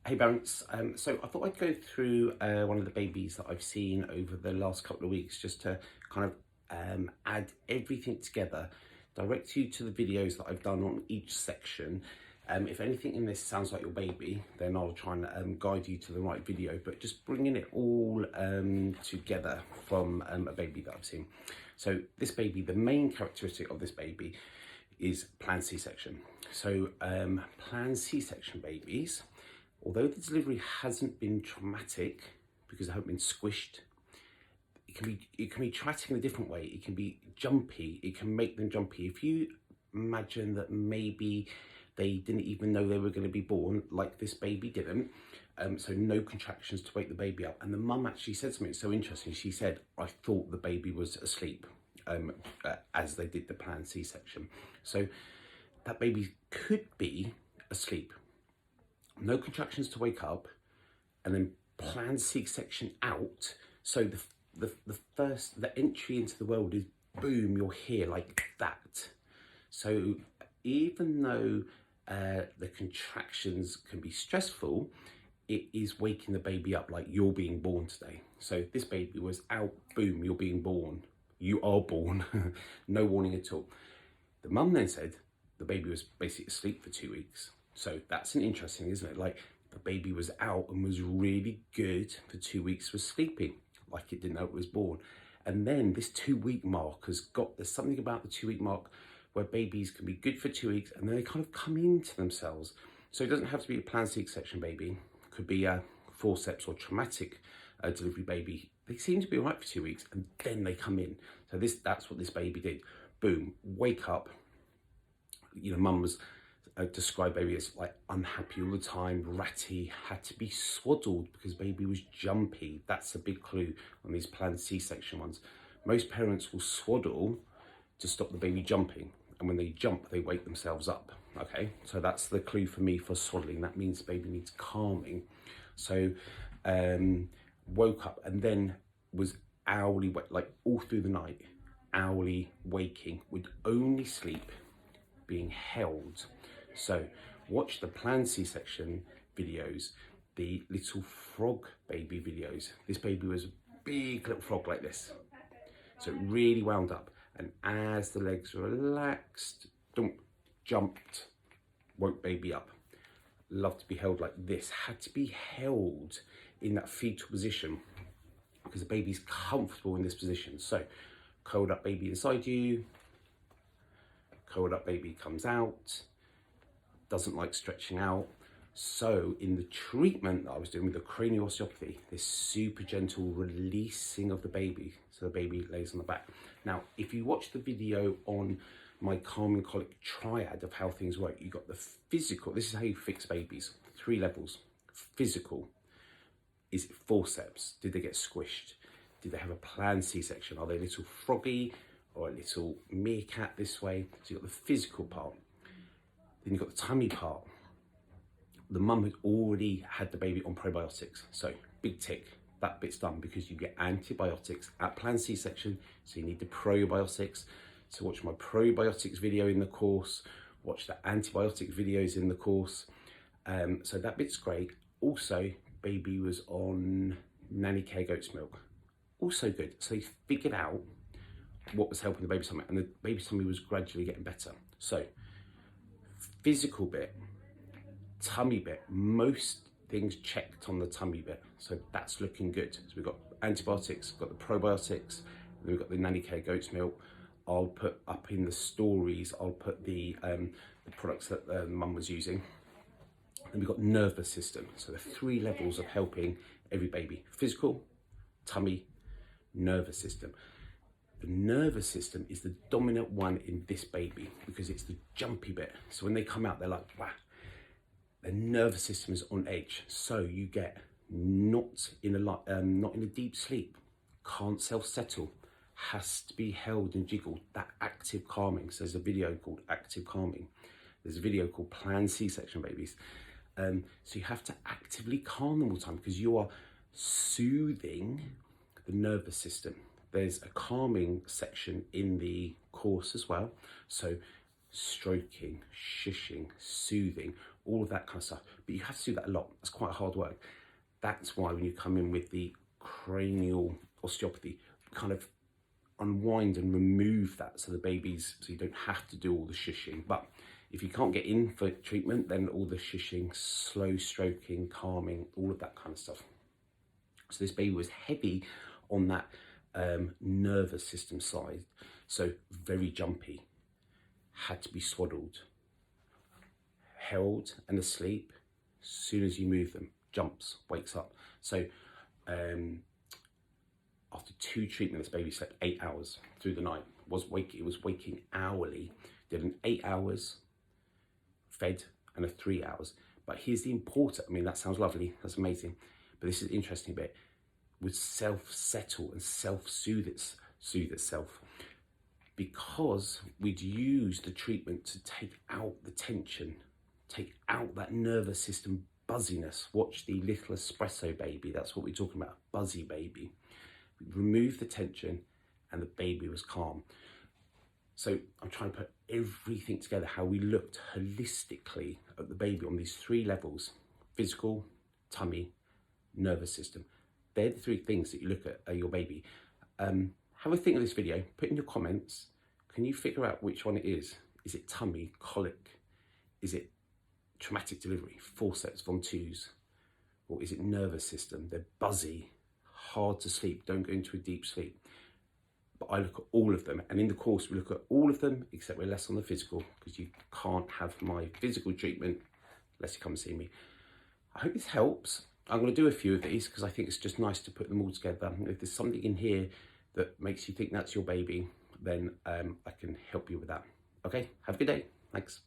Hey parents, so I thought I'd go through one of the babies that I've seen over the last couple of weeks just to kind of add everything together, direct you to the videos that I've done on each section. If anything in this sounds like your baby, then I'll try and guide you to the right video, but just bringing it all together from a baby that I've seen. So this baby, the main characteristic of this baby is planned C-section. So planned C-section babies, although the delivery hasn't been traumatic because they haven't been squished, it can be traumatic in a different way. It can be jumpy. It can make them jumpy. If you imagine that maybe they didn't even know they were going to be born, like this baby didn't, so no contractions to wake the baby up. And the mum actually said something so interesting. She said, "I thought the baby was asleep," as they did the planned C-section. So that baby could be asleep. No contractions to wake up, and then planned C-section out. So the entry into the world is boom, you're here like that. So even though the contractions can be stressful, it is waking the baby up like you're being born today. So this baby was out, boom, you're being born. You are born, no warning at all. The mum then said the baby was basically asleep for 2 weeks. So that's an interesting, isn't it? Like the baby was out and was really good for 2 weeks, was sleeping like it didn't know it was born. And then this 2 week mark there's something about the 2 week mark where babies can be good for 2 weeks and then they kind of come into themselves. So it doesn't have to be a planned C-section baby. It could be a forceps or traumatic delivery baby. They seem to be all right for 2 weeks and then they come in. So that's what this baby did. Boom, wake up. You know, mum was described baby as like unhappy all the time, ratty, had to be swaddled because baby was jumpy. That's a big clue on these planned C-section ones. Most parents will swaddle to stop the baby jumping, and when they jump they wake themselves up. Okay, so that's the clue for me for swaddling. That means the baby needs calming. So woke up and then was hourly, like all through the night, hourly waking, would only sleep being held. So watch the planned C-section videos, the little frog baby videos. This baby was a big little frog like this. So it really wound up. And as the legs relaxed, jumped, woke baby up. Loved to be held like this. Had to be held in that fetal position because the baby's comfortable in this position. So curled up baby inside you, curled up baby comes out, doesn't like stretching out. So in the treatment that I was doing with the cranial osteopathy, this super gentle releasing of the baby, so the baby lays on the back. Now, if you watch the video on my calm and colic triad of how things work, you got the physical. This is how you fix babies, 3 levels. Physical, is it forceps? Did they get squished? Did they have a planned C-section? Are they a little froggy or a little meerkat this way? So you've got the physical part. Then you've got the tummy part. The mum had already had the baby on probiotics. So big tick, that bit's done because you get antibiotics at planned C-section. So you need the probiotics. So watch my probiotics video in the course, watch the antibiotic videos in the course. So that bit's great. Also, baby was on nanny care goat's milk. Also good. So they figured out what was helping the baby's tummy, and the baby's tummy was gradually getting better. So physical bit, tummy bit, most things checked on the tummy bit. So that's looking good. So we've got antibiotics, got the probiotics, and we've got the nanny care goat's milk. I'll put up in the stories, I'll put the products that the mum was using. And we've got nervous system. So the 3 levels of helping every baby: physical, tummy, nervous system. The nervous system is the dominant one in this baby because it's the jumpy bit. So when they come out, they're like, wow. The nervous system is on edge. So you get not in a deep sleep, can't self-settle, has to be held and jiggled. That active calming. So there's a video called Active Calming. There's a video called Planned C-section babies. So you have to actively calm them all the time because you are soothing the nervous system. There's a calming section in the course as well. So stroking, shushing, soothing, all of that kind of stuff. But you have to do that a lot. It's quite hard work. That's why when you come in with the cranial osteopathy, kind of unwind and remove that so you don't have to do all the shushing. But if you can't get in for treatment, then all the shushing, slow stroking, calming, all of that kind of stuff. So this baby was heavy on that nervous system side, so very jumpy, had to be swaddled, held and asleep. As soon as you move them, jumps, wakes up. So after 2 treatments, this baby slept 8 hours through the night. It was waking hourly. Did an 8 hours, fed, and a 3 hours. But here's the important, I mean, that sounds lovely, that's amazing. But this is the interesting bit. Would self-settle and self-soothe itself, because we'd use the treatment to take out the tension, take out that nervous system buzziness. Watch the little espresso baby, that's what we're talking about, buzzy baby. We'd remove the tension and the baby was calm. So I'm trying to put everything together, how we looked holistically at the baby on these 3 levels: physical, tummy, nervous system. They're the 3 things that you look at your baby. Have a think of this video, put in your comments. Can you figure out which one it is? Is it tummy, colic? Is it traumatic delivery, forceps, von 2s? Or is it nervous system? They're buzzy, hard to sleep, don't go into a deep sleep. But I look at all of them, and in the course we look at all of them, except we're less on the physical, because you can't have my physical treatment unless you come and see me. I hope this helps. I'm going to do a few of these because I think it's just nice to put them all together. If there's something in here that makes you think that's your baby, then I can help you with that. Okay, have a good day. Thanks.